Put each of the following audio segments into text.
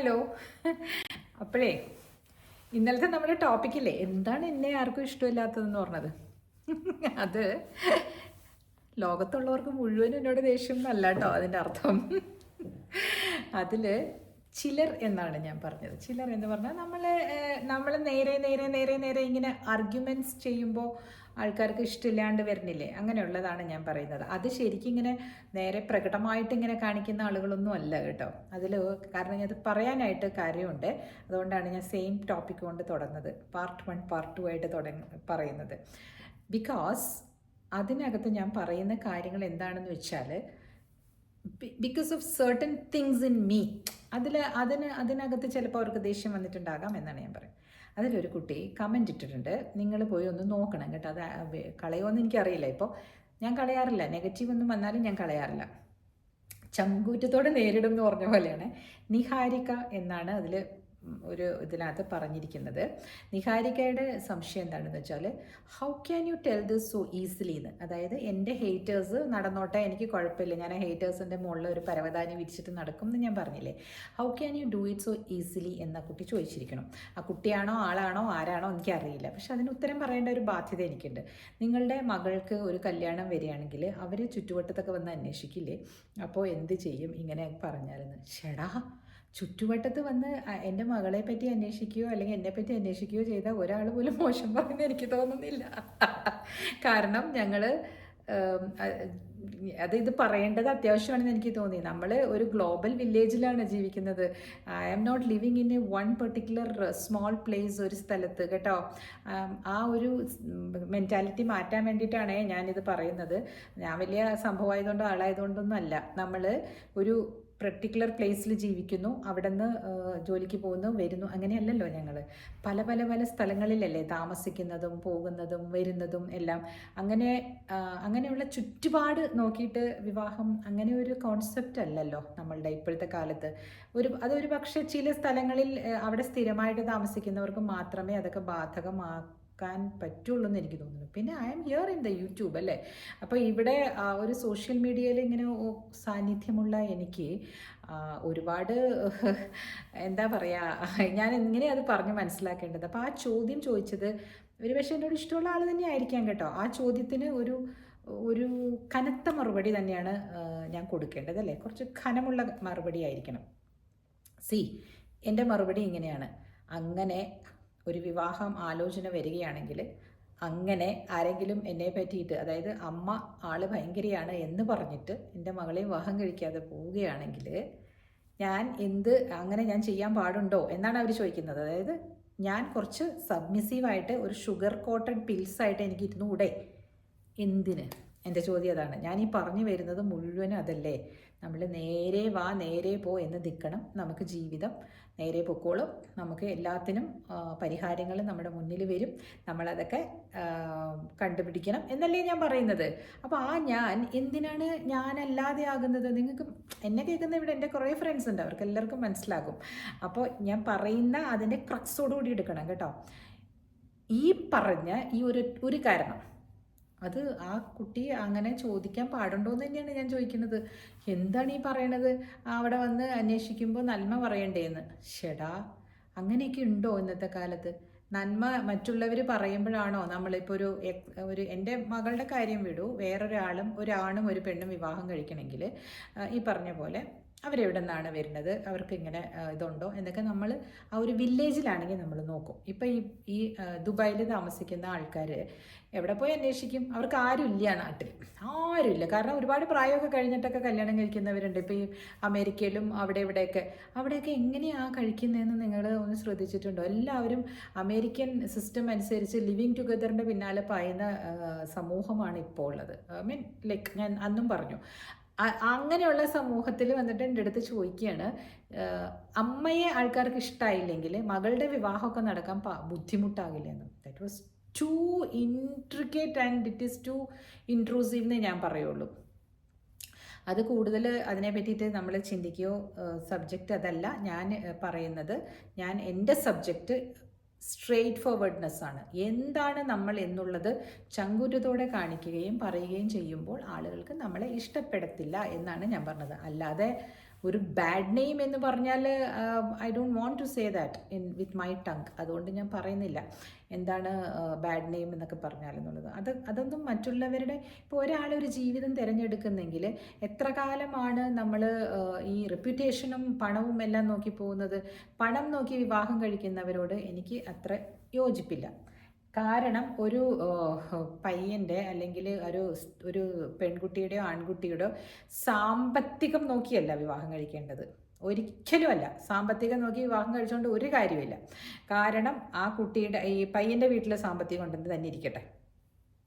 Hello. അപ്പോഴേ ഇന്നലത്തെ നമ്മുടെ ടോപ്പിക്കില്ലേ എന്താണ് എന്നെ ആർക്കും ഇഷ്ടമില്ലാത്തതെന്ന് പറഞ്ഞത്. അത് ലോകത്തുള്ളവർക്ക് മുഴുവൻ എന്നോട് ദേഷ്യം എന്നല്ല കേട്ടോ അതിൻ്റെ അർത്ഥം. അതിൽ ചിലർ എന്നാണ് ഞാൻ പറഞ്ഞത്. ചിലർ എന്ന് പറഞ്ഞാൽ നമ്മൾ നേരെ നേരെ നേരെ നേരെ ഇങ്ങനെ ആർഗ്യുമെൻറ്റ്സ് ചെയ്യുമ്പോൾ ആൾക്കാർക്ക് ഇഷ്ടമില്ലാണ്ട് വരുന്നില്ലേ, അങ്ങനെയുള്ളതാണ് ഞാൻ പറയുന്നത്. അത് ശരിക്കും ഇങ്ങനെ നേരെ പ്രകടമായിട്ട് ഇങ്ങനെ കാണിക്കുന്ന ആളുകളൊന്നും അല്ല കേട്ടോ. അതിൽ കാരണം ഞാൻ അത് പറയാനായിട്ട് കാര്യമുണ്ട്. അതുകൊണ്ടാണ് ഞാൻ സെയിം ടോപ്പിക് കൊണ്ട് തുടങ്ങുന്നത്, പാർട്ട് 1 പാർട്ട് 2 ആയിട്ട് പറയുന്നത്. ബിക്കോസ് അതിനകത്ത് ഞാൻ പറയുന്ന കാര്യങ്ങൾ എന്താണെന്ന് വെച്ചാൽ because of certain things in me അതിനകത്ത് ചിലപ്പോൾ അവർക്ക് ദേഷ്യം വന്നിട്ടുണ്ടാകാം എന്നാണ് ഞാൻ പറയുന്നത്. അതിലൊരു കുട്ടി കമൻ്റ് ഇട്ടിട്ടുണ്ട്, നിങ്ങൾ പോയി ഒന്ന് നോക്കണം കേട്ടോ. അത് കളയുമെന്ന് എനിക്കറിയില്ല. ഇപ്പോൾ ഞാൻ കളയാറില്ല, നെഗറ്റീവ് ഒന്നും വന്നാലും ഞാൻ കളയാറില്ല. ചങ്കൂറ്റത്തോടെ നേരിടും എന്ന് പറഞ്ഞ പോലെയാണ്. നിഹാരിക എന്നാണ് അതിൽ ഇതിനകത്ത് പറഞ്ഞിരിക്കുന്നത്. നിഹാരികയുടെ സംശയം എന്താണെന്ന് വെച്ചാൽ, how can you tell this so easily എന്ന്. അതായത് എൻ്റെ ഹേറ്റേഴ്സ് നടന്നോട്ടെ, എനിക്ക് കുഴപ്പമില്ല, ഞാൻ ആ ഹേറ്റേഴ്സിൻ്റെ മുകളിൽ ഒരു പരവതാനി വിരിച്ചിട്ട് നടക്കും എന്ന് ഞാൻ പറഞ്ഞില്ലേ. How can you do it so easily എന്ന കുട്ടി ചോദിച്ചിരിക്കണം. ആ കുട്ടിയാണോ ആളാണോ ആരാണോ എനിക്കറിയില്ല, പക്ഷെ അതിന് ഉത്തരം പറയേണ്ട ഒരു ബാധ്യത എനിക്കുണ്ട്. നിങ്ങളുടെ മകൾക്ക് ഒരു കല്യാണം വരികയാണെങ്കിൽ അവർ ചുറ്റുവട്ടത്തൊക്കെ വന്ന് അന്വേഷിക്കില്ലേ, അപ്പോൾ എന്ത് ചെയ്യും ഇങ്ങനെ പറഞ്ഞാലെന്ന്. ഷെടാ, ചുറ്റുവട്ടത്ത് വന്ന് എൻ്റെ മകളെ പറ്റി അന്വേഷിക്കുകയോ അല്ലെങ്കിൽ എന്നെപ്പറ്റി അന്വേഷിക്കുകയോ ചെയ്താൽ ഒരാൾ പോലും മോശം പറയുന്നത് എനിക്ക് തോന്നുന്നില്ല. കാരണം ഞങ്ങൾ ഇത് പറയേണ്ടത് അത്യാവശ്യമാണെന്ന് എനിക്ക് തോന്നി. നമ്മൾ ഒരു ഗ്ലോബൽ വില്ലേജിലാണ് ജീവിക്കുന്നത്. I am not living in a one particular small place, ഒരു സ്ഥലത്ത് കേട്ടോ. ആ ഒരു മെൻറ്റാലിറ്റി മാറ്റാൻ വേണ്ടിയിട്ടാണ് ഞാനിത് പറയുന്നത്. ഞാൻ വലിയ സംഭവമായതുകൊണ്ടോ ആളായതുകൊണ്ടൊന്നും അല്ല. നമ്മൾ ഒരു പെർട്ടിക്കുലർ പ്ലേസിൽ ജീവിക്കുന്നു, അവിടെ നിന്ന് ജോലിക്ക് പോകുന്നു വരുന്നു, അങ്ങനെയല്ലല്ലോ. ഞങ്ങൾ പല പല പല സ്ഥലങ്ങളിലല്ലേ താമസിക്കുന്നതും പോകുന്നതും വരുന്നതും എല്ലാം. അങ്ങനെയുള്ള ചുറ്റുപാട് നോക്കിയിട്ട് വിവാഹം അങ്ങനെ ഒരു കോൺസെപ്റ്റ് അല്ലല്ലോ നമ്മളുടെ ഇപ്പോഴത്തെ കാലത്ത്. അതൊരു പക്ഷേ ചില സ്ഥലങ്ങളിൽ അവിടെ സ്ഥിരമായിട്ട് താമസിക്കുന്നവർക്ക് മാത്രമേ അതൊക്കെ ബാധകമാക്കാൻ പറ്റുള്ളൂ എന്ന് എനിക്ക് തോന്നുന്നു. പിന്നെ I am here in the YouTube അല്ലേ. അപ്പോൾ ഇവിടെ ഒരു സോഷ്യൽ മീഡിയയിൽ ഇങ്ങനെ സാന്നിധ്യമുള്ള എനിക്ക് ഒരുപാട് എന്താ പറയുക, ഞാൻ എങ്ങനെയാണ് അത് പറഞ്ഞ് മനസ്സിലാക്കേണ്ടത്. അപ്പോൾ ആ ചോദ്യം ചോദിച്ചത് ഒരു പക്ഷേ എന്നോട് ഇഷ്ടമുള്ള ആൾ തന്നെ ആയിരിക്കാം കേട്ടോ. ആ ചോദ്യത്തിന് ഒരു കനത്ത മറുപടി തന്നെയാണ് ഞാൻ കൊടുക്കേണ്ടത് അല്ലേ. കുറച്ച് ഖനമുള്ള മറുപടി ആയിരിക്കണം. എൻ്റെ മറുപടി ഇങ്ങനെയാണ്. അങ്ങനെ ഒരു വിവാഹം ആലോചന വരികയാണെങ്കിൽ, അങ്ങനെ ആരെങ്കിലും എന്നെ പറ്റിയിട്ട്, അതായത് അമ്മ ആൾ ഭയങ്കരയാണ് എന്ന് പറഞ്ഞിട്ട് എൻ്റെ മകളെ വിവാഹം കഴിക്കാതെ പോവുകയാണെങ്കിൽ അങ്ങനെ ഞാൻ ചെയ്യാൻ പാടുണ്ടോ എന്നാണ് അവർ ചോദിക്കുന്നത്. അതായത് ഞാൻ കുറച്ച് സബ്മിസീവായിട്ട് ഒരു ഷുഗർ കോട്ടഡ് പിൽസായിട്ട് എനിക്ക് ഇരുന്നുകൂടെ? എന്തിന്? എൻ്റെ ചോദ്യം അതാണ്. ഞാൻ ഈ പറഞ്ഞു വരുന്നത് മുഴുവനും അതല്ലേ. നമ്മൾ നേരെ വാ നേരെ പോ എന്ന് നിൽക്കണം. നമുക്ക് ജീവിതം നേരെ പൊക്കോളും. നമുക്ക് എല്ലാത്തിനും പരിഹാരങ്ങൾ നമ്മുടെ മുന്നിൽ വരും. നമ്മളതൊക്കെ കണ്ടുപിടിക്കണം എന്നല്ലേ ഞാൻ പറയുന്നത്. അപ്പോൾ ഞാൻ എന്തിനാണ് ഞാനല്ലാതെ ആകുന്നത്? നിങ്ങൾക്ക് എന്നെ കേൾക്കുന്ന ഇവിടെ എൻ്റെ കുറേ ഫ്രണ്ട്സ് ഉണ്ട്, അവർക്ക് എല്ലാവർക്കും മനസ്സിലാകും. അപ്പോൾ ഞാൻ പറയുന്ന അതിൻ്റെ ക്രക്സോടുകൂടി എടുക്കണം കേട്ടോ. ഈ പറഞ്ഞ ഈ ഒരു കാരണം, അത് ആ കുട്ടി അങ്ങനെ ചോദിക്കാൻ പാടുണ്ടോ എന്ന് തന്നെയാണ് ഞാൻ ചോദിക്കുന്നത്. എന്താണ് ഈ പറയണത്? അവിടെ വന്ന് അന്വേഷിക്കുമ്പോൾ നന്മ പറയണ്ടേന്ന്. ഷെടാ, അങ്ങനെയൊക്കെ ഉണ്ടോ ഇന്നത്തെ കാലത്ത്? നന്മ മറ്റുള്ളവർ പറയുമ്പോഴാണോ നമ്മളിപ്പോൾ ഒരു എൻ്റെ മകളുടെ കാര്യം വിടൂ, ഒരാണും ഒരു പെണ്ണും വിവാഹം കഴിക്കണമെങ്കിൽ ഈ പറഞ്ഞ പോലെ അവരെവിടെ നിന്നാണ് വരുന്നത്, അവർക്ക് ഇങ്ങനെ ഇതുണ്ടോ എന്നൊക്കെ നമ്മൾ ആ ഒരു വില്ലേജിലാണെങ്കിൽ നമ്മൾ നോക്കും. ഇപ്പം ഈ ദുബായിൽ താമസിക്കുന്ന ആൾക്കാർ എവിടെ പോയി അന്വേഷിക്കും? അവർക്ക് ആരുമില്ല, നാട്ടിൽ ആരുമില്ല. കാരണം ഒരുപാട് പ്രായമൊക്കെ കഴിഞ്ഞിട്ടൊക്കെ കല്യാണം കഴിക്കുന്നവരുണ്ട്. ഇപ്പോൾ ഈ അമേരിക്കയിലും അവിടെയൊക്കെ എങ്ങനെയാണ് കഴിക്കുന്നതെന്ന് നിങ്ങൾ ഒന്ന് ശ്രദ്ധിച്ചിട്ടുണ്ടോ? എല്ലാവരും അമേരിക്കൻ സിസ്റ്റം അനുസരിച്ച് ലിവിങ് ടുഗദറിൻ്റെ പിന്നാലെ പായുന്ന സമൂഹമാണ് ഇപ്പോൾ ഉള്ളത്. ലൈക്ക് ഞാൻ അന്നും പറഞ്ഞു, അങ്ങനെയുള്ള സമൂഹത്തിൽ വന്നിട്ട് എൻ്റെ അടുത്ത് ചോദിക്കുകയാണ്, അമ്മയെ ആൾക്കാർക്ക് ഇഷ്ടമായില്ലെങ്കിൽ മകളുടെ വിവാഹമൊക്കെ നടക്കാൻ ബുദ്ധിമുട്ടാകില്ലെന്ന്. That was too intricate and it is too intrusive എന്നേ ഞാൻ പറയുള്ളൂ. അത് കൂടുതൽ അതിനെ പറ്റിയിട്ട് നമ്മൾ ചിന്തിക്കുകയോ, സബ്ജക്റ്റ് അതല്ല ഞാൻ പറയുന്നത്. എൻ്റെ സബ്ജക്റ്റ് സ്ട്രെയിറ്റ് ഫോർവേഡ്നെസ് ആണ്. എന്താണ് നമ്മൾ എന്നുള്ളത് ചങ്കൂറ്റത്തോടെ കാണിക്കുകയും പറയുകയും ചെയ്യുമ്പോൾ ആളുകൾക്ക് നമ്മളെ ഇഷ്ടപ്പെടത്തില്ല എന്നാണ് ഞാൻ പറഞ്ഞത്. അല്ലാതെ ഒരു ബാഡ് നെയിം എന്ന് പറഞ്ഞാൽ I don't want to say that with my tongue. അതുകൊണ്ട് ഞാൻ പറയുന്നില്ല എന്താണ് ബാഡ് നെയിം എന്നൊക്കെ പറഞ്ഞാലെന്നുള്ളത്. അതൊന്നും മറ്റുള്ളവരുടെ, ഇപ്പോൾ ഒരാളൊരു ജീവിതം തിരഞ്ഞെടുക്കുന്നെങ്കിൽ എത്ര കാലമാണ് നമ്മൾ ഈ റെപ്യൂട്ടേഷനും പണവും എല്ലാം നോക്കി പോകുന്നത്? പണം നോക്കി വിവാഹം കഴിക്കുന്നവരോട് എനിക്ക് അത്ര യോജിപ്പില്ല. കാരണം ഒരു പയ്യൻ്റെ അല്ലെങ്കിൽ ഒരു പെൺകുട്ടിയുടെയോ ആൺകുട്ടിയുടെയോ സാമ്പത്തികം നോക്കിയല്ല വിവാഹം കഴിക്കേണ്ടത്. ഒരിക്കലുമല്ല. സാമ്പത്തികം നോക്കി വിവാഹം കഴിച്ചുകൊണ്ട് ഒരു കാര്യമില്ല. കാരണം ആ കുട്ടിയുടെ ഈ പയ്യൻ്റെ വീട്ടിലെ സാമ്പത്തികം ഉണ്ടെന്ന് തന്നെ ഇരിക്കട്ടെ,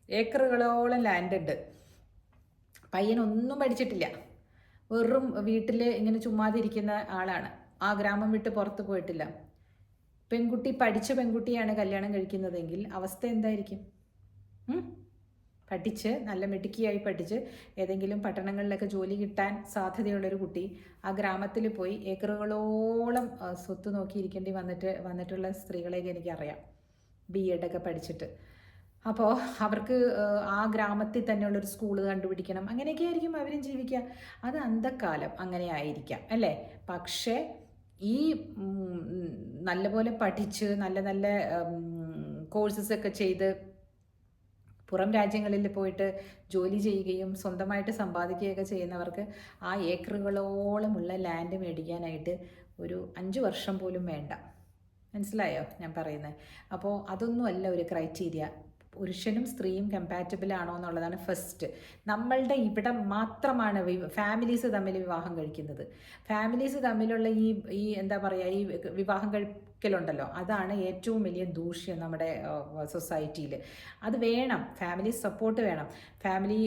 ഏക്കറുകളോളം ലാൻഡ് ഉണ്ട്, പയ്യനൊന്നും പഠിച്ചിട്ടില്ല, വെറും വീട്ടിൽ ഇങ്ങനെ ചുമ്മാതിരിക്കുന്ന ആളാണ്, ആ ഗ്രാമം വിട്ട് പുറത്ത് പോയിട്ടില്ല. പെൺകുട്ടി പഠിച്ച പെൺകുട്ടിയാണ് കല്യാണം കഴിക്കുന്നതെങ്കിൽ അവസ്ഥ എന്തായിരിക്കും? പഠിച്ച് നല്ല മിടുക്കിയായി പഠിച്ച് ഏതെങ്കിലും പട്ടണങ്ങളിലൊക്കെ ജോലി കിട്ടാൻ സാധ്യതയുള്ളൊരു കുട്ടി ആ ഗ്രാമത്തിൽ പോയി ഏക്കറുകളോളം സ്വത്ത് നോക്കിയിരിക്കേണ്ടി വന്നിട്ടുള്ള സ്ത്രീകളെയൊക്കെ എനിക്കറിയാം, BEd ഒക്കെ പഠിച്ചിട്ട്. അപ്പോൾ അവർക്ക് ആ ഗ്രാമത്തിൽ തന്നെയുള്ളൊരു സ്കൂൾ കണ്ടുപിടിക്കണം, അങ്ങനെയൊക്കെ ആയിരിക്കും അവരും ജീവിക്കുക. അത് അന്തക്കാലം അങ്ങനെ ആയിരിക്കാം അല്ലേ. പക്ഷേ ഈ നല്ലപോലെ പഠിച്ച് നല്ല നല്ല കോഴ്സസൊക്കെ ചെയ്ത് പുറം രാജ്യങ്ങളിൽ പോയിട്ട് ജോലി ചെയ്യുകയും സ്വന്തമായിട്ട് സമ്പാദിക്കുകയൊക്കെ ചെയ്യുന്നവർക്ക് ആ ഏക്കറുകളോളമുള്ള ലാൻഡ് മേടിക്കാനായിട്ട് ഒരു 5 വർഷം പോലും വേണ്ട. മനസ്സിലായോ ഞാൻ പറയുന്നത്? അപ്പോൾ അതൊന്നുമല്ല ഒരു ക്രൈറ്റീരിയ. പുരുഷനും സ്ത്രീയും കമ്പാറ്റബിൾ ആണോ എന്നുള്ളതാണ് ഫസ്റ്റ്. നമ്മളുടെ ഇവിടെ മാത്രമാണ് ഫാമിലീസ് തമ്മിൽ വിവാഹം കഴിക്കുന്നത്. ഫാമിലീസ് തമ്മിലുള്ള ഈ എന്താ പറയുക, ഈ വിവാഹം കഴിക്കലുണ്ടല്ലോ, അതാണ് ഏറ്റവും വലിയ ദൂഷ്യം നമ്മുടെ സൊസൈറ്റിയിൽ. അത് വേണം, ഫാമിലി സപ്പോർട്ട് വേണം, ഫാമിലി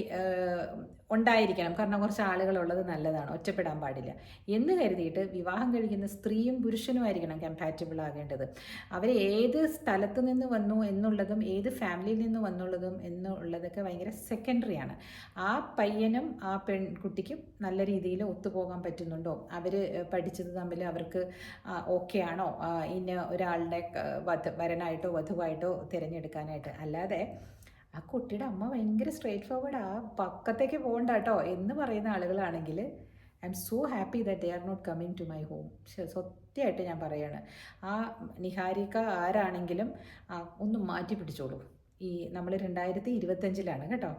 ഉണ്ടായിരിക്കണം. കാരണം കുറച്ച് ആളുകളുള്ളത് നല്ലതാണ്, ഒറ്റപ്പെടാൻ പാടില്ല എന്ന് കരുതിയിട്ട് വിവാഹം കഴിക്കുന്ന സ്ത്രീയും പുരുഷനുമായിരിക്കണം കമ്പാറ്റബിൾ ആകേണ്ടത്. അവർ ഏത് സ്ഥലത്ത് നിന്ന് വന്നു എന്നുള്ളതും ഏത് ഫാമിലിയിൽ നിന്ന് എന്നുള്ളതൊക്കെ ഭയങ്കര സെക്കൻഡറിയാണ്. ആ പയ്യനും ആ പെൺകുട്ടിക്കും നല്ല രീതിയിൽ ഒത്തുപോകാൻ പറ്റുന്നുണ്ടോ, അവർ പഠിച്ചത് തമ്മിൽ അവർക്ക് ഓക്കെ ആണോ ഇന്ന ഒരാളുടെ വരനായിട്ടോ വധുവായിട്ടോ തിരഞ്ഞെടുക്കാനായിട്ട്. അല്ലാതെ ആ കുട്ടിയുടെ അമ്മ ഭയങ്കര സ്ട്രേറ്റ് ഫോർവേഡ്, ആ പക്കത്തേക്ക് പോകണ്ട കേട്ടോ എന്ന് പറയുന്ന ആളുകളാണെങ്കിൽ I am so happy that they are not coming to my home. സത്യമായിട്ട് ഞാൻ പറയാണ്, ആ നിഹാരിക ആരാണെങ്കിലും ഒന്ന് മാറ്റി പിടിച്ചോളൂ. ഈ നമ്മൾ 2025 കേട്ടോ.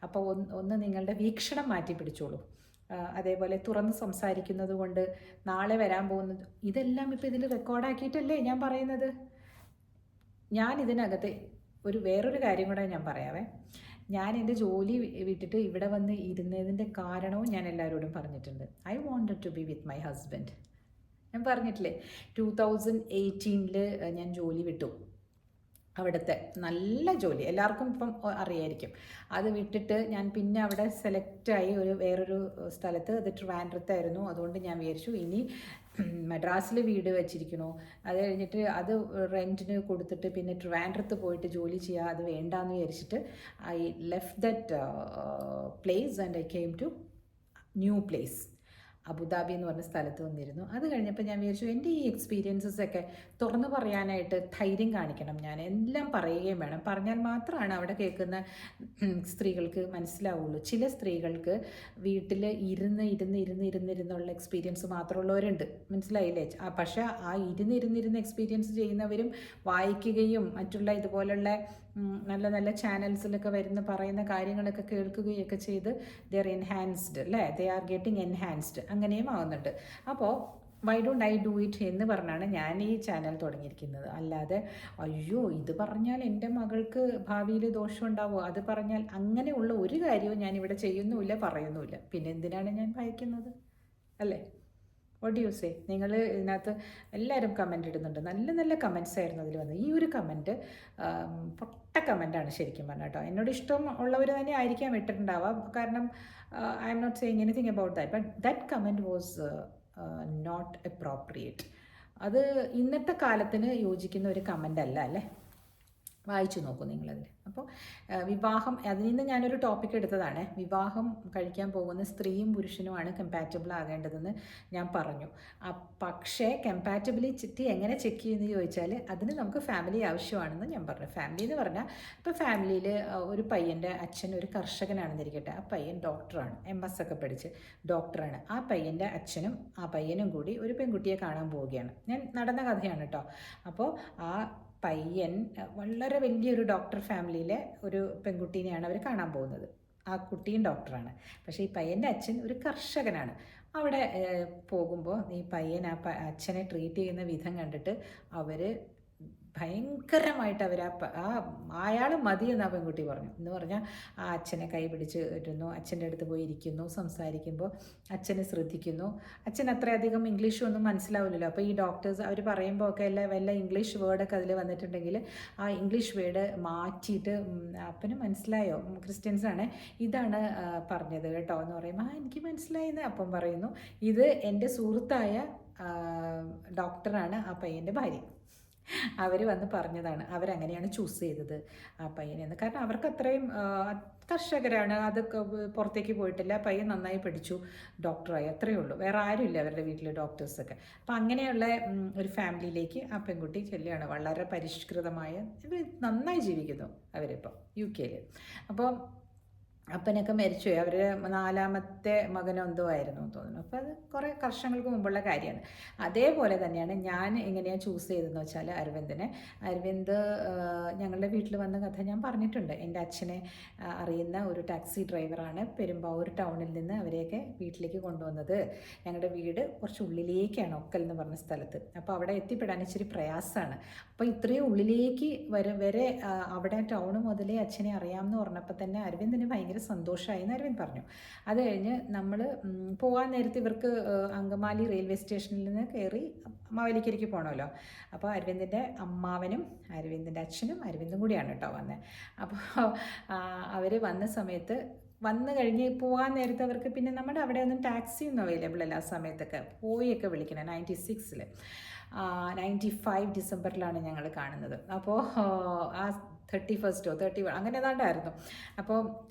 അപ്പോൾ ഒന്ന് നിങ്ങളുടെ വീക്ഷണം മാറ്റി പിടിച്ചോളൂ. അതേപോലെ തുറന്ന് സംസാരിക്കുന്നത് കൊണ്ട് നാളെ വരാൻ പോകുന്നത് ഇതെല്ലാം ഇപ്പോൾ ഇതിൽ റെക്കോർഡാക്കിയിട്ടല്ലേ ഞാൻ പറയുന്നത്. ഞാൻ ഇതിനകത്ത് വേറൊരു കാര്യം കൂടെ ഞാൻ പറയാവേ. ഞാൻ എൻ്റെ ജോലി വിട്ടിട്ട് ഇവിടെ വന്ന് ഇരുന്നതിൻ്റെ കാരണവും ഞാൻ എല്ലാവരോടും പറഞ്ഞിട്ടുണ്ട്. I wanted to be with my husband. ഞാൻ പറഞ്ഞിട്ടില്ലേ, 2018 ഞാൻ ജോലി വിട്ടു. അവിടുത്തെ നല്ല ജോലി എല്ലാവർക്കും ഇപ്പം അറിയായിരിക്കും. അത് വിട്ടിട്ട് ഞാൻ പിന്നെ അവിടെ സെലക്റ്റായി വേറൊരു സ്ഥലത്ത്, അത് ട്രിവാൻഡ്രത്തായിരുന്നു. അതുകൊണ്ട് ഞാൻ വിചാരിച്ചു ഇനി മദ്രാസിൽ വീട് വെച്ചിരിക്കണോ, അത് കഴിഞ്ഞിട്ട് അത് റെൻറ്റിന് കൊടുത്തിട്ട് പിന്നെ ട്രിവാൻഡ്രത്ത് പോയിട്ട് ജോലി ചെയ്യുക, അത് വേണ്ടാന്ന് വിചാരിച്ചിട്ട് I left that place and I came to new place. Abu Dhabi എന്ന് പറഞ്ഞ സ്ഥലത്ത് വന്നിരുന്നു. അത് കഴിഞ്ഞപ്പോൾ ഞാൻ വിചാരിച്ചു എൻ്റെ ഈ എക്സ്പീരിയൻസസൊക്കെ തുറന്നു പറയാനായിട്ട് ധൈര്യം കാണിക്കണം. ഞാൻ എല്ലാം പറയുകയും വേണം. പറഞ്ഞാൽ മാത്രമാണ് അവിടെ കേൾക്കുന്ന സ്ത്രീകൾക്ക് മനസ്സിലാവുള്ളൂ. ചില സ്ത്രീകൾക്ക് വീട്ടിൽ ഇരുന്നുള്ള എക്സ്പീരിയൻസ് മാത്രമുള്ളവരുണ്ട്, മനസ്സിലായില്ലേ? പക്ഷേ ആ ഇരുന്നിരുന്ന എക്സ്പീരിയൻസ് ചെയ്യുന്നവരും വായിക്കുകയും മറ്റുള്ള ഇതുപോലുള്ള നല്ല നല്ല ചാനൽസിലൊക്കെ പറയുന്ന കാര്യങ്ങളൊക്കെ കേൾക്കുകയൊക്കെ ചെയ്ത് ദേ ആർ എൻഹാൻസ്ഡ് അല്ലേ, ദേ ആർ ഗെറ്റിംഗ് എൻഹാൻസ്ഡ്, അങ്ങനെയും ആവുന്നുണ്ട്. അപ്പോൾ why don't I do it എന്ന് പറഞ്ഞാണ് ഞാൻ ഈ ചാനൽ തുടങ്ങിയിരിക്കുന്നത്. അല്ലാതെ അയ്യോ ഇത് പറഞ്ഞാൽ എൻ്റെ മകൾക്ക് ഭാവിയിൽ ദോഷം ഉണ്ടാവുമോ, അത് പറഞ്ഞാൽ അങ്ങനെയുള്ള ഒരു കാര്യവും ഞാനിവിടെ ചെയ്യുന്നുമില്ല, പറയുന്നുമില്ല. പിന്നെ എന്തിനാണ് ഞാൻ ഭയക്കുന്നത് അല്ലേ? What do you say? നിങ്ങൾ ഇതിനകത്ത് എല്ലാവരും കമൻ്റ് ഇടുന്നുണ്ട്, നല്ല നല്ല കമൻറ്റ്സ് ആയിരുന്നു അതിൽ വന്നത്. ഈ ഒരു കമൻറ്റ് പൊട്ട കമൻറ്റാണ് ശരിക്കും പറഞ്ഞാൽ കേട്ടോ. എന്നോട് ഇഷ്ടം ഉള്ളവർ തന്നെ ആയിരിക്കാം ഇട്ടിട്ടുണ്ടാവാം, കാരണം I am not saying anything about that, but that comment was not appropriate. അത് ഇന്നത്തെ കാലത്തിന് യോജിക്കുന്ന ഒരു കമൻ്റ് അല്ല അല്ലേ. വായിച്ചു നോക്കൂ നിങ്ങളതിൽ. അപ്പോൾ വിവാഹം, അതിൽ നിന്ന് ഞാനൊരു ടോപ്പിക് എടുത്തതാണ്, വിവാഹം കഴിക്കാൻ പോകുന്ന സ്ത്രീയും പുരുഷനുമാണ് കമ്പാറ്റബിൾ ആകേണ്ടതെന്ന് ഞാൻ പറഞ്ഞു. പക്ഷേ കമ്പാറ്റബിലിറ്റി എങ്ങനെ ചെക്ക് ചെയ്യുമെന്ന് ചോദിച്ചാൽ അതിന് നമുക്ക് ഫാമിലി ആവശ്യമാണെന്ന് ഞാൻ പറഞ്ഞു. ഫാമിലി എന്ന് പറഞ്ഞാൽ ഇപ്പോൾ ഫാമിലിയിൽ ഒരു പയ്യൻ്റെ അച്ഛൻ ഒരു കർഷകനാണെന്നിരിക്കട്ടെ, ആ പയ്യൻ ഡോക്ടറാണ്, MS ഒക്കെ പഠിച്ച് ഡോക്ടറാണ്. ആ പയ്യൻ്റെ അച്ഛനും ആ പയ്യനും കൂടി ഒരു പെൺകുട്ടിയെ കാണാൻ പോവുകയാണ്. ഞാൻ നടന്ന കഥയാണ് കേട്ടോ. അപ്പോൾ ആ പയ്യൻ വളരെ വലിയൊരു ഡോക്ടർ ഫാമിലിയിലെ ഒരു പെൺകുട്ടീനെയാണ് അവർ കാണാൻ പോകുന്നത്. ആ കുട്ടിയും ഡോക്ടറാണ്. പക്ഷേ ഈ പയ്യൻ്റെ അച്ഛൻ ഒരു കർഷകനാണ്. അവിടെ പോകുമ്പോൾ ഈ പയ്യൻ അച്ഛനെ ട്രീറ്റ് ചെയ്യുന്ന വിധം കണ്ടിട്ട് അവർ ഭയങ്കരമായിട്ട് അയാൾ മതിയെന്ന് ആ പെൺകുട്ടി പറഞ്ഞു. എന്ന് പറഞ്ഞാൽ ആ അച്ഛനെ കൈ പിടിച്ച് ഇരുന്നു, അച്ഛൻ്റെ അടുത്ത് പോയി ഇരിക്കുന്നു, സംസാരിക്കുമ്പോൾ അച്ഛനെ ശ്രദ്ധിക്കുന്നു. അച്ഛൻ അത്രയധികം ഇംഗ്ലീഷൊന്നും മനസ്സിലാവില്ലല്ലോ. അപ്പോൾ ഈ ഡോക്ടേഴ്സ് അവർ പറയുമ്പോൾ ഒക്കെ വല്ല ഇംഗ്ലീഷ് വേർഡൊക്കെ അതിൽ വന്നിട്ടുണ്ടെങ്കിൽ ആ ഇംഗ്ലീഷ് വേർഡ് മാറ്റിയിട്ട് അപ്പന് മനസ്സിലായോ, ക്രിസ്ത്യൻസാണ്, ഇതാണ് പറഞ്ഞത് കേട്ടോ എന്ന് പറയുമ്പോൾ എനിക്ക് മനസ്സിലായെന്ന് അപ്പം പറയുന്നു. ഇത് എൻ്റെ സുഹൃത്തായ ഡോക്ടറാണ് ആ പയ്യൻ്റെ ഭാര്യ. അവർ വന്ന് പറഞ്ഞതാണ്, അവരങ്ങനെയാണ് ചൂസ് ചെയ്തത് ആ പയ്യനെന്ന്. കാരണം അവർക്ക് അത്രയും കർഷകരാണ്, അതൊക്കെ പുറത്തേക്ക് പോയിട്ടില്ല, പയ്യൻ നന്നായി പഠിച്ചു, ഡോക്ടറായി, അത്രയേ ഉള്ളൂ, വേറെ ആരുമില്ല അവരുടെ വീട്ടിൽ ഡോക്ടേഴ്സൊക്കെ. അപ്പം അങ്ങനെയുള്ള ഒരു ഫാമിലിയിലേക്ക് ആ പെൺകുട്ടി ചെല്ലുകയാണ്. വളരെ പരിഷ്കൃതമായ, നന്നായി ജീവിക്കുന്നു അവരിപ്പോൾ UK. അപ്പോൾ അപ്പനൊക്കെ മരിച്ചുപോയി, അവർ 4ാമത്തെ മകനോ എന്തോ ആയിരുന്നു തോന്നുന്നു. അപ്പോൾ അത് കുറേ വർഷങ്ങൾക്ക് മുമ്പുള്ള കാര്യമാണ്. അതേപോലെ തന്നെയാണ് ഞാൻ എങ്ങനെയാണ് ചൂസ് ചെയ്തതെന്ന് വെച്ചാൽ അരവിന്ദ് ഞങ്ങളുടെ വീട്ടിൽ വന്ന കഥ ഞാൻ പറഞ്ഞിട്ടുണ്ട്. എൻ്റെ അച്ഛനെ അറിയുന്ന ഒരു ടാക്സി ഡ്രൈവറാണ് പെരുമ്പാവൂർ ടൗണിൽ നിന്ന് അവരെയൊക്കെ വീട്ടിലേക്ക് കൊണ്ടുവന്നത്. ഞങ്ങളുടെ വീട് കുറച്ച് ഉള്ളിലേക്കാണ്, ഒക്കൽ എന്ന് പറഞ്ഞ സ്ഥലത്ത്. അപ്പോൾ അവിടെ എത്തിപ്പെടാൻ ഇച്ചിരി പ്രയാസമാണ്. അപ്പോൾ ഇത്രയും ഉള്ളിലേക്ക് വരെ അവിടെ ടൗണ് മുതലേ അച്ഛനെ അറിയാമെന്ന് പറഞ്ഞപ്പോൾ തന്നെ അരവിന്ദിന് ഭയങ്കര സന്തോഷമായി എന്ന് അരവിന്ദ് പറഞ്ഞു. അത് കഴിഞ്ഞ് നമ്മൾ പോകാൻ നേരത്തെ ഇവർക്ക് അങ്കമാലി റെയിൽവേ സ്റ്റേഷനിൽ നിന്ന് കയറി മാവേലിക്കരയ്ക്ക് പോകണമല്ലോ. അപ്പോൾ അരവിന്ദിൻ്റെ അമ്മാവനും അരവിന്ദിൻ്റെ അച്ഛനും അരവിന്ദും കൂടിയാണ് കേട്ടോ വന്നത്. അപ്പോൾ അവർ വന്ന സമയത്ത് വന്നു കഴിഞ്ഞ് പോകാൻ നേരത്തെ അവർക്ക് പിന്നെ നമ്മുടെ അവിടെ ഒന്നും ടാക്സി ഒന്നും അവൈലബിൾ അല്ല. ആ സമയത്തൊക്കെ പോയൊക്കെ വിളിക്കണം. 95 ഡിസംബറിലാണ് ഞങ്ങൾ കാണുന്നത്. അപ്പോൾ ആ 31 30 അങ്ങനെ ഏതാണ്ടായിരുന്നു. അപ്പോൾ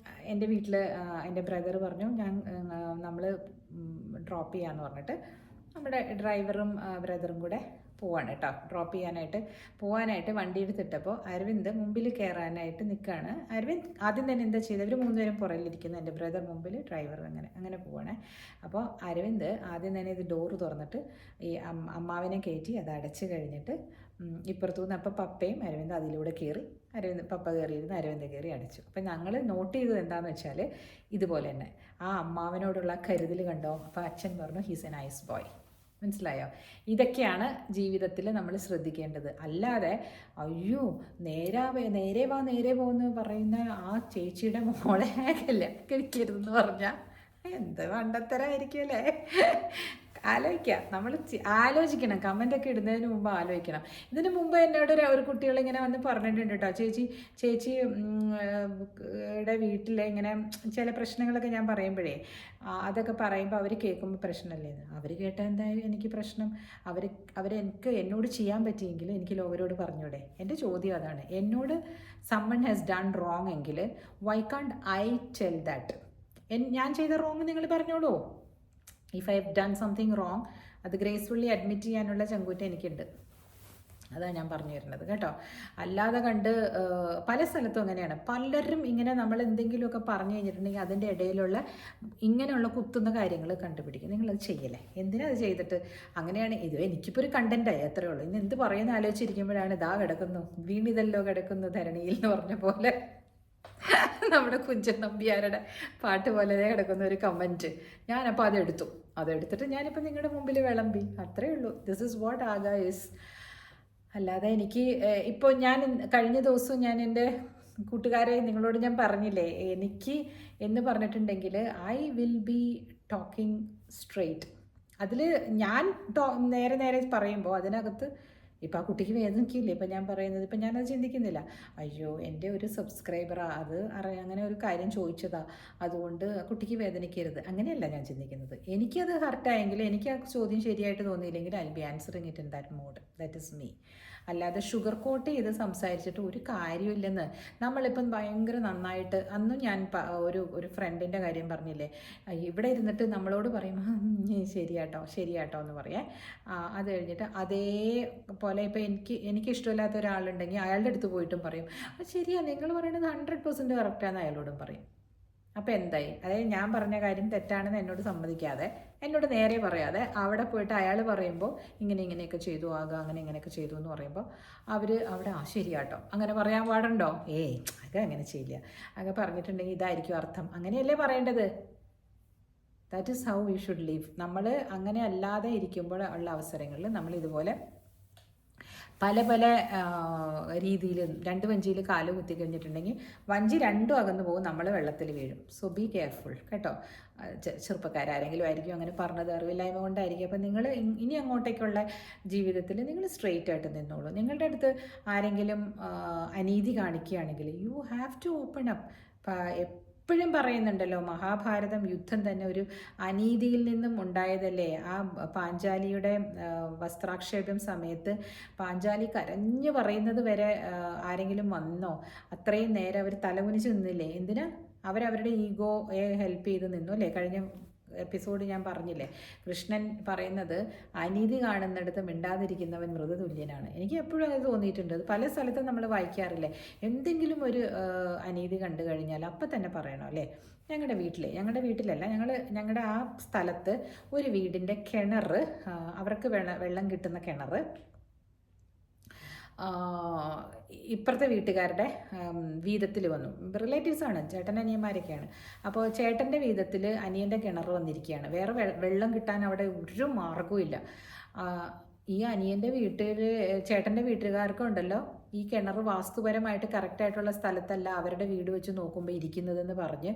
എൻ്റെ വീട്ടിൽ എൻ്റെ ബ്രദർ പറഞ്ഞു നമ്മൾ ഡ്രോപ്പ് ചെയ്യാമെന്ന് പറഞ്ഞിട്ട് നമ്മുടെ ഡ്രൈവറും ബ്രദറും കൂടെ പോവാണ് കേട്ടോ. ഡ്രോപ്പ് പോകാനായിട്ട് വണ്ടി എടുത്തിട്ടപ്പോൾ അരവിന്ദ് മുമ്പിൽ കയറാനായിട്ട് നിൽക്കുകയാണ്. അരവിന്ദ് ആദ്യം തന്നെ എന്താ ചെയ്തത്, അവർ 3 പേരും പുറകിലിരിക്കുന്നു, എൻ്റെ ബ്രദർ മുമ്പിൽ, ഡ്രൈവർ അങ്ങനെ പോവാണ്. അപ്പോൾ അരവിന്ദ് ആദ്യം തന്നെ ഇത് ഡോറ് തുറന്നിട്ട് ഈ അമ്മാവിനെ കയറ്റി അത് അടച്ച് കഴിഞ്ഞിട്ട് ഇപ്പുറത്തുനിന്ന് അപ്പോൾ പപ്പയും അരവിന്ദ് അതിലൂടെ കയറി, പപ്പ കയറിയിരുന്ന് അരവിന്ദ് കയറി അടച്ചു. അപ്പം ഞങ്ങൾ നോട്ട് ചെയ്തത് എന്താണെന്ന് വെച്ചാൽ ഇതുപോലെ തന്നെ ആ അമ്മാവനോടുള്ള കരുതൽ കണ്ടോ. അപ്പോൾ അച്ഛൻ പറഞ്ഞു ഹീസ് എ നൈസ് ബോയ്. മനസ്സിലായോ? ഇതൊക്കെയാണ് ജീവിതത്തിൽ നമ്മൾ ശ്രദ്ധിക്കേണ്ടത്. അല്ലാതെ അയ്യോ നേരെ വാ എന്ന് പറയുന്ന ആ ചേച്ചിയുടെ മോളെ കല്യാണം കഴിക്കരുതെന്ന് പറഞ്ഞാൽ എന്ത് മണ്ടത്തരമായിരിക്കും അല്ലേ? നമ്മൾ ആലോചിക്കണം. കമൻ്റൊക്കെ ഇടുന്നതിന് മുമ്പ് ആലോചിക്കണം. ഇതിന് മുമ്പ് എന്നോട് ഒരു കുട്ടികളിങ്ങനെ വന്ന് പറഞ്ഞിട്ടുണ്ട് കേട്ടോ, ചേച്ചിയുടെ വീട്ടിൽ ഇങ്ങനെ ചില പ്രശ്നങ്ങളൊക്കെ ഞാൻ പറയുമ്പോഴേ അതൊക്കെ പറയുമ്പോൾ അവർ കേൾക്കുമ്പോൾ പ്രശ്നമല്ലേന്ന്. അവർ കേട്ടാൽ എന്തായാലും എനിക്ക് പ്രശ്നം. എന്നോട് ചെയ്യാൻ പറ്റിയെങ്കിൽ എനിക്ക് ലോകരോട് പറഞ്ഞൂടെ? എൻ്റെ ചോദ്യം അതാണ്. എന്നോട് സമ്മൺ ഹാസ് ഡൺ റോങ് എങ്കിൽ വൈ കാണ്ട് ഐ ടെൽ ദാറ്റ്? ഞാൻ ചെയ്ത റോങ് നിങ്ങൾ പറഞ്ഞോളൂ. If I have done something wrong അത് ഗ്രേസ്ഫുള്ളി അഡ്മിറ്റ് ചെയ്യാനുള്ള ചങ്കൂറ്റം എനിക്കുണ്ട്. അതാണ് ഞാൻ പറഞ്ഞു തരുന്നത് കേട്ടോ. അല്ലാതെ പല സ്ഥലത്തും അങ്ങനെയാണ്. പലരും ഇങ്ങനെ നമ്മൾ എന്തെങ്കിലുമൊക്കെ പറഞ്ഞു കഴിഞ്ഞിട്ടുണ്ടെങ്കിൽ അതിൻ്റെ ഇടയിലുള്ള ഇങ്ങനെയുള്ള കുത്തുന്ന കാര്യങ്ങൾ കണ്ടുപിടിക്കും. നിങ്ങളത് ചെയ്യല്ലേ? എന്തിനാ അത് ചെയ്തിട്ട്? അങ്ങനെയാണ് ഇത് എനിക്കിപ്പോൾ ഒരു കണ്ടൻറ്റായി, അത്രേ ഉള്ളൂ. ഇന്ന് എന്ത് പറയുന്ന ആലോചിച്ചിരിക്കുമ്പോഴാണ് ഇതാ കിടക്കുന്നു വീണിതല്ലോ കിടക്കുന്നു ധരണിയിൽ എന്ന് പറഞ്ഞ പോലെ നമ്മുടെ കുഞ്ചൻ നമ്പ്യാരുടെ പാട്ട് പോലെ കിടക്കുന്ന ഒരു കമൻറ്റ്. ഞാനപ്പോൾ അതെടുത്തിട്ട് ഞാനിപ്പോൾ നിങ്ങളുടെ മുമ്പിൽ വിളമ്പി, അത്രേ ഉള്ളൂ. ദിസ് ഈസ് വാട്ട് ആഗ ഈസ്. അല്ലാതെ എനിക്ക് ഇപ്പോൾ ഞാൻ കഴിഞ്ഞ ദിവസം ഞാൻ എൻ്റെ കൂട്ടുകാരെ നിങ്ങളോട് ഞാൻ പറഞ്ഞില്ലേ, എനിക്ക് എന്ന് പറഞ്ഞിട്ടുണ്ടെങ്കിൽ I will be talking straight. അതിൽ ഞാൻ നേരെ പറയുമ്പോൾ അതിനകത്ത് ഇപ്പം ആ കുട്ടിക്ക് വേദനിക്കില്ലേ ഇപ്പം ഞാൻ പറയുന്നത്? ഇപ്പം ഞാനത് ചിന്തിക്കുന്നില്ല. അയ്യോ എൻ്റെ ഒരു സബ്സ്ക്രൈബറാ അത് അങ്ങനെ ഒരു കാര്യം ചോദിച്ചതാ, അതുകൊണ്ട് ആ കുട്ടിക്ക് വേദനിക്കരുത്, അങ്ങനെയല്ല ഞാൻ ചിന്തിക്കുന്നത്. എനിക്കത് ഹർട്ടായെങ്കിൽ, എനിക്ക് ആ ചോദ്യം ശരിയായിട്ട് തോന്നിയില്ലെങ്കിൽ I be answering it in that mode. That is me. അല്ലാതെ ഷുഗർ കോട്ട് ചെയ്ത് സംസാരിച്ചിട്ട് ഒരു കാര്യമില്ലെന്ന്. നമ്മളിപ്പം ഭയങ്കര നന്നായിട്ട്, അന്നും ഞാൻ ഒരു ഫ്രണ്ടിൻ്റെ കാര്യം പറഞ്ഞില്ലേ, ഇവിടെ ഇരുന്നിട്ട് നമ്മളോട് പറയും ശരിയാട്ടോ ശരിയാട്ടോ എന്ന് പറയാം. അത് കഴിഞ്ഞിട്ട് അതേപോലെ ഇപ്പോൾ എനിക്ക് ഇഷ്ടമില്ലാത്ത ഒരാളുണ്ടെങ്കിൽ അയാളുടെ അടുത്ത് പോയിട്ടും പറയും ശരിയാ, നിങ്ങൾ പറയുന്നത് 100% കറക്റ്റാന്ന് അയാളോടും പറയും. അപ്പോൾ എന്തായി? അതായത് ഞാൻ പറഞ്ഞ കാര്യം തെറ്റാണെന്ന് എന്നോട് സമ്മതിക്കാതെ, എന്നോട് നേരെ പറയാതെ, അവിടെ പോയിട്ട് അയാൾ പറയുമ്പോൾ ഇങ്ങനെയൊക്കെ ചെയ്തു ആകുക, ഇങ്ങനെയൊക്കെ ചെയ്തു എന്ന് പറയുമ്പോൾ അവിടെ ശരിയാട്ടോ അങ്ങനെ പറയാൻ പാടുണ്ടോ? അത് അങ്ങനെ ചെയ്യില്ല, അങ്ങനെ പറഞ്ഞിട്ടുണ്ടെങ്കിൽ ഇതായിരിക്കും അർത്ഥം, അങ്ങനെയല്ലേ പറയേണ്ടത്? That is how we should leave. നമ്മൾ അങ്ങനെ അല്ലാതെ ഇരിക്കുമ്പോൾ ഉള്ള അവസരങ്ങളിൽ നമ്മൾ ഇതുപോലെ പല രീതിയിൽ രണ്ട് വഞ്ചിയിൽ കാല് കുത്തി കഴിഞ്ഞിട്ടുണ്ടെങ്കിൽ വഞ്ചി രണ്ടും അകന്നു പോകും, നമ്മൾ വെള്ളത്തിൽ വീഴും. സോ ബി കെയർഫുൾ കേട്ടോ. ചെറുപ്പക്കാരെങ്കിലും ആയിരിക്കും അങ്ങനെ പറഞ്ഞത്, അറിവില്ലായ്മ കൊണ്ടായിരിക്കും. അപ്പം നിങ്ങൾ ഇനി അങ്ങോട്ടേക്കുള്ള ജീവിതത്തിൽ നിങ്ങൾ സ്ട്രെയിറ്റ് ആയിട്ട് നിന്നോളൂ. നിങ്ങളുടെ അടുത്ത് ആരെങ്കിലും അനീതി കാണിക്കുകയാണെങ്കിൽ you have to open up. എപ്പോഴും പറയുന്നുണ്ടല്ലോ, മഹാഭാരതം യുദ്ധം തന്നെ ഒരു അനീതിയിൽ നിന്നും ഉണ്ടായതല്ലേ. ആ പാഞ്ചാലിയുടെ വസ്ത്രാക്ഷേപം സമയത്ത് പാഞ്ചാലി കരഞ്ഞു പറയുന്നത് വരെ ആരെങ്കിലും വന്നോ? അത്രയും നേരം അവർ തലകുനിച്ച് നിന്നില്ലേ? എന്തിനാ? അവരവരുടെ ഈഗോയെ ഹെൽപ്പ് ചെയ്ത് നിന്നു അല്ലേ? കഴിഞ്ഞ എപ്പിസോഡ് ഞാൻ പറഞ്ഞില്ലേ, കൃഷ്ണൻ പറയുന്നത് അനീതി കാണുന്നിടത്ത് മിണ്ടാതിരിക്കുന്നവൻ മൃതതുല്യനാണ്. എനിക്ക് എപ്പോഴും അത് തോന്നിയിട്ടുണ്ട്. അത് പല സ്ഥലത്തും നമ്മൾ വായിക്കാറില്ലേ, എന്തെങ്കിലും ഒരു അനീതി കണ്ടു കഴിഞ്ഞാൽ അപ്പം തന്നെ പറയണം അല്ലേ. ഞങ്ങളുടെ വീട്ടിലല്ല, ഞങ്ങളുടെ ആ സ്ഥലത്ത് ഒരു വീടിൻ്റെ കിണർ, അവർക്ക് വെള്ളം കിട്ടുന്ന കിണർ ഇപ്പുറത്തെ വീട്ടുകാരുടെ വീതത്തിൽ വന്നു. റിലേറ്റീവ്സാണ്, ചേട്ടൻ അനിയന്മാരൊക്കെയാണ്. അപ്പോൾ ചേട്ടൻ്റെ വീതത്തിൽ അനിയൻ്റെ കിണർ വന്നിരിക്കുകയാണ്. വേറെ വെള്ളം കിട്ടാൻ അവിടെ ഒരു മാർഗവും ഇല്ല. ഈ അനിയൻ്റെ ചേട്ടൻ്റെ വീട്ടുകാർക്കുണ്ടല്ലോ, ഈ കിണർ വാസ്തുപരമായിട്ട് കറക്റ്റായിട്ടുള്ള സ്ഥലത്തല്ല അവരുടെ വീട് വെച്ച് നോക്കുമ്പോൾ ഇരിക്കുന്നതെന്ന് പറഞ്ഞ്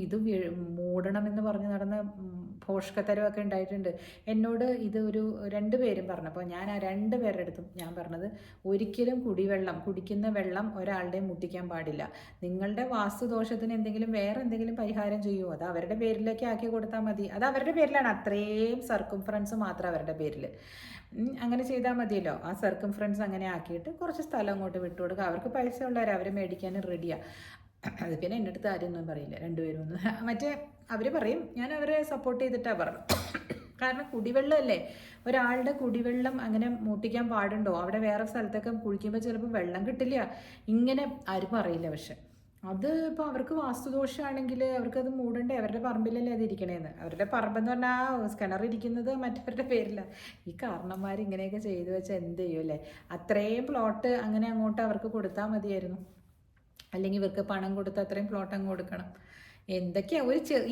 ഇത് മൂടണമെന്ന് പറഞ്ഞ് നടന്ന പോഷകത്തരമൊക്കെ ഉണ്ടായിട്ടുണ്ട്. എന്നോട് ഇത് ഒരു 2 പേരും പറഞ്ഞപ്പോൾ ഞാൻ ആ 2 പേരുടെ അടുത്തും ഞാൻ പറഞ്ഞത്, ഒരിക്കലും കുടിക്കുന്ന വെള്ളം ഒരാളുടെയും മുട്ടിക്കാൻ പാടില്ല. നിങ്ങളുടെ വാസ്തുദോഷത്തിന് വേറെ എന്തെങ്കിലും പരിഹാരം ചെയ്യുമോ, അത് അവരുടെ പേരിലേക്ക് ആക്കി കൊടുത്താൽ മതി. അത് അവരുടെ പേരിലാണ്, അത്രയും സർക്കംഫറൻസ് മാത്രം അവരുടെ പേരിൽ. അങ്ങനെ ചെയ്താൽ മതിയല്ലോ. ആ സർക്കംഫറൻസ് അങ്ങനെ ആക്കിയിട്ട് കുറച്ച് സ്ഥലം അങ്ങോട്ട് വിട്ടുകൊടുക്കുക. അവർക്ക് പൈസ ഉള്ളവർ, അവർ മേടിക്കാനും റെഡിയാണ്. അത് പിന്നെ എൻ്റെ അടുത്ത് ആരെയൊന്നും പറയില്ല, 2 പേരും ഒന്നും. മറ്റേ അവർ പറയും, ഞാൻ അവരെ സപ്പോർട്ട് ചെയ്തിട്ടാണ് പറഞ്ഞു. കാരണം കുടിവെള്ളമല്ലേ, ഒരാളുടെ കുടിവെള്ളം അങ്ങനെ മൂട്ടിക്കാൻ പാടുണ്ടോ? അവിടെ വേറെ സ്ഥലത്തൊക്കെ കുഴിക്കുമ്പോൾ ചിലപ്പോൾ വെള്ളം കിട്ടില്ല, ഇങ്ങനെ ആരും പറയില്ല. പക്ഷെ അത് ഇപ്പോൾ അവർക്ക് വാസ്തുദോഷമാണെങ്കിൽ അവർക്കത് മൂടണ്ടേ? അവരുടെ പറമ്പിലല്ലേ അത് ഇരിക്കണേന്ന്. അവരുടെ പറമ്പെന്ന് പറഞ്ഞാൽ കിണറിരിക്കുന്നത് മറ്റവരുടെ പേരില്ല. ഈ കാരണന്മാർ ഇങ്ങനെയൊക്കെ ചെയ്തു വെച്ചാൽ എന്ത് ചെയ്യും അല്ലേ? അത്രയും പ്ലോട്ട് അങ്ങനെ അങ്ങോട്ട് അവർക്ക് കൊടുത്താൽ മതിയായിരുന്നു. അല്ലെങ്കിൽ ഇവർക്ക് പണം കൊടുത്ത് അത്രയും പ്ലോട്ട് അങ്ങ് കൊടുക്കണം. എന്തൊക്കെയാ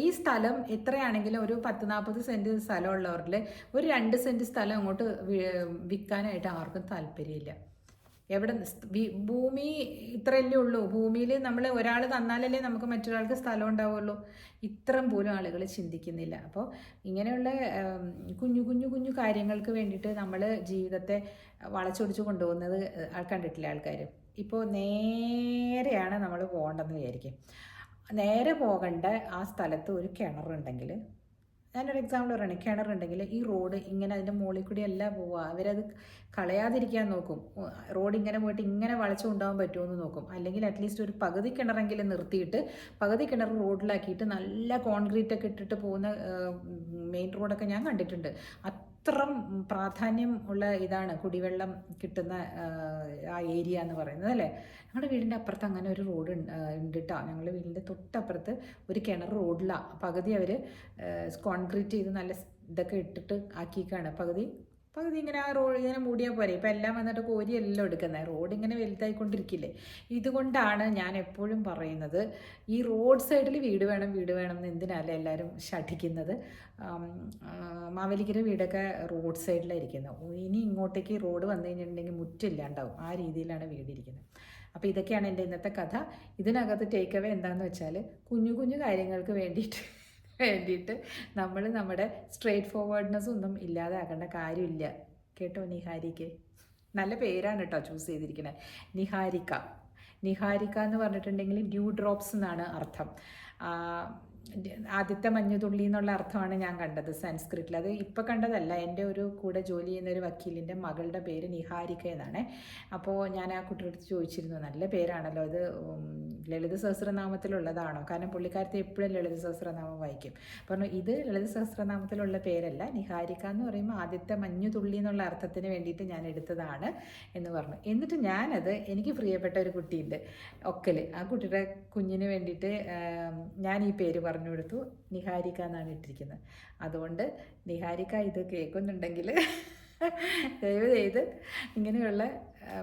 ഈ സ്ഥലം എത്രയാണെങ്കിലും ഒരു 10-40 സെൻറ്റ് സ്ഥലമുള്ളവരിൽ ഒരു 2 സെൻറ്റ് സ്ഥലം അങ്ങോട്ട് വിൽക്കാനായിട്ട് ആർക്കും താല്പര്യമില്ല. ഭൂമി ഇത്രയല്ലേ ഉള്ളൂ. ഭൂമിയിൽ നമ്മൾ ഒരാൾ തന്നാലല്ലേ നമുക്ക് മറ്റൊരാൾക്ക് സ്ഥലം ഉണ്ടാവുള്ളൂ. ഇത്രയും പോലും ആളുകൾ ചിന്തിക്കുന്നില്ല. അപ്പോൾ ഇങ്ങനെയുള്ള കുഞ്ഞു കാര്യങ്ങൾക്ക് വേണ്ടിയിട്ട് നമ്മൾ ജീവിതത്തെ വളച്ചൊടിച്ച് കൊണ്ടുപോകുന്നത് കണ്ടിട്ടില്ല ആൾക്കാർ. ഇപ്പോൾ നേരെയാണ് നമ്മൾ പോകേണ്ടതെന്ന് വിചാരിക്കും. നേരെ പോകേണ്ട ആ സ്ഥലത്ത് ഒരു കിണറുണ്ടെങ്കിൽ, ഞാനൊരു എക്സാമ്പിൾ പറയണേ, കിണറുണ്ടെങ്കിൽ ഈ റോഡ് ഇങ്ങനെ അതിൻ്റെ മുകളിൽ കൂടി അല്ല പോവുക. അവരത് കളയാതിരിക്കാൻ നോക്കും. റോഡ് ഇങ്ങനെ പോയിട്ട് ഇങ്ങനെ വളച്ചു കൊണ്ടുപോകാൻ പറ്റുമോ എന്ന് നോക്കും. അല്ലെങ്കിൽ അറ്റ്ലീസ്റ്റ് ഒരു പകുതി കിണറെങ്കിലും നിർത്തിയിട്ട് പകുതി കിണർ റോഡിലാക്കിയിട്ട് നല്ല കോൺക്രീറ്റ് ഒക്കെ ഇട്ടിട്ട് പോകുന്ന മെയിൻ റോഡൊക്കെ ഞാൻ കണ്ടിട്ടുണ്ട്. അത്രയും പ്രാധാന്യം ഉള്ള ഇതാണ് കുടിവെള്ളം കിട്ടുന്ന ആ ഏരിയ എന്ന് പറയുന്നത് അല്ലേ. ഞങ്ങളുടെ വീടിൻ്റെ അപ്പുറത്ത് അങ്ങനെ ഒരു റോഡ് ഉണ്ട് കേട്ടോ. ഞങ്ങളുടെ വീടിൻ്റെ തൊട്ടപ്പുറത്ത് ഒരു കിണർ റോഡിലാണ്. പകുതി അവർ കോൺക്രീറ്റ് ചെയ്ത് നല്ല ഇതൊക്കെ ഇട്ടിട്ട് ആക്കിയേക്കാണ്. പകുതി ഇങ്ങനെ ആ റോഡ് ഇങ്ങനെ മൂടിയാൽ പോരെ. ഇപ്പം എല്ലാം വന്നിട്ട് കോരിയെല്ലാം എടുക്കുന്നത്. റോഡ് ഇങ്ങനെ വലുതായിക്കൊണ്ടിരിക്കില്ലേ. ഇതുകൊണ്ടാണ് ഞാൻ എപ്പോഴും പറയുന്നത്, ഈ റോഡ് സൈഡിൽ വീട് വേണം എന്ന് എന്തിനല്ലേ എല്ലാവരും ശഠിക്കുന്നത്. മാവേലിക്കര വീടൊക്കെ റോഡ് സൈഡിലായിരിക്കുന്നത്. ഇനി ഇങ്ങോട്ടേക്ക് റോഡ് വന്നു കഴിഞ്ഞിട്ടുണ്ടെങ്കിൽ മുറ്റില്ലാണ്ടാവും. ആ രീതിയിലാണ് വീടിരിക്കുന്നത്. അപ്പോൾ ഇതൊക്കെയാണ് എൻ്റെ ഇന്നത്തെ കഥ. ഇതിനകത്ത് ടേക്ക് അവേ എന്താണെന്ന് വെച്ചാൽ, കുഞ്ഞു കാര്യങ്ങൾക്ക് വേണ്ടിയിട്ട് നമ്മൾ നമ്മുടെ സ്ട്രെയിറ്റ് ഫോർവേഡ്നെസ് ഒന്നും ഇല്ലാതെ ആക്കേണ്ട കാര്യമില്ല കേട്ടോ നിഹാരിക്ക്. നല്ല പേരാണ് കേട്ടോ ചൂസ് ചെയ്തിരിക്കുന്നത്. നിഹാരിക. നിഹാരിക എന്ന് പറഞ്ഞിട്ടുണ്ടെങ്കിൽ ഡ്യൂ ഡ്രോപ്സ് എന്നാണ് അർത്ഥം. ആദ്യത്തെ മഞ്ഞുതുള്ളി എന്നുള്ള അർത്ഥമാണ് ഞാൻ കണ്ടത് സംസ്കൃതിൽ. അത് ഇപ്പം കണ്ടതല്ല, എൻ്റെ ഒരു കൂടെ ജോലി ചെയ്യുന്ന ഒരു വക്കീലിൻ്റെ മകളുടെ പേര് നിഹാരിക എന്നാണ്. അപ്പോൾ ഞാൻ ആ കുട്ടിയുടെ അടുത്ത് ചോദിച്ചിരുന്നു, നല്ല പേരാണല്ലോ ഇത്, ലളിത സഹസ്രനാമത്തിലുള്ളതാണോ? കാരണം പുള്ളിക്കാരത്തെ എപ്പോഴും ലളിത സഹസ്രനാമം വായിക്കും. പറഞ്ഞു ഇത് ലളിത സഹസ്രനാമത്തിലുള്ള പേരല്ല, നിഹാരിക എന്ന് പറയുമ്പോൾ ആദ്യത്തെ മഞ്ഞുതുള്ളി എന്നുള്ള അർത്ഥത്തിന് വേണ്ടിയിട്ട് ഞാൻ എടുത്തതാണ് എന്ന് പറഞ്ഞു. എന്നിട്ട് ഞാനത്, എനിക്ക് പ്രിയപ്പെട്ട ഒരു കുട്ടിയുണ്ട് ഒക്കൽ, ആ കുട്ടിയുടെ കുഞ്ഞിന് വേണ്ടിയിട്ട് ഞാൻ ഈ പേര് പറഞ്ഞു കൊടുത്തു. നിഹാരിക എന്നാണ് ഇട്ടിരിക്കുന്നത്. അതുകൊണ്ട് നിഹാരിക ഇത് കേൾക്കുന്നുണ്ടെങ്കിൽ ദയവ് ചെയ്ത് ഇങ്ങനെയുള്ള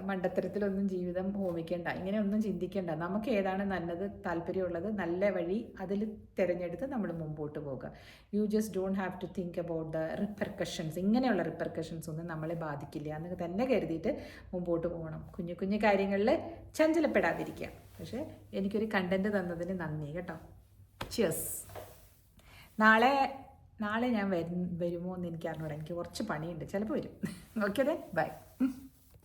മണ്ടത്തരത്തിലൊന്നും ജീവിതം ഹോമിക്കേണ്ട, ഇങ്ങനെയൊന്നും ചിന്തിക്കേണ്ട. നമുക്ക് ഏതാണ് നല്ലത്, താല്പര്യമുള്ളത്, നല്ല വഴി അതിൽ തിരഞ്ഞെടുത്ത് നമ്മൾ മുമ്പോട്ട് പോകുക. You just don't have to think about the repercussions. ഇങ്ങനെയുള്ള റിപ്പർക്കഷൻസ് ഒന്നും നമ്മളെ ബാധിക്കില്ല എന്ന് തന്നെ കരുതിയിട്ട് മുമ്പോട്ട് പോകണം. കുഞ്ഞു കുഞ്ഞു കാര്യങ്ങളിൽ ചഞ്ചലപ്പെടാതിരിക്കുക. പക്ഷേ എനിക്കൊരു കണ്ടൻറ്റ് തന്നതിന് നന്ദി കേട്ടോ. ചിയേഴ്സ്. നാളെ ഞാൻ വരുമോ എന്ന് എനിക്ക് അറിഞ്ഞൂടാ. എനിക്ക് കുറച്ച് പണിയുണ്ട്, ചിലപ്പോൾ വരും. ഓക്കെ ദേ, ബൈ.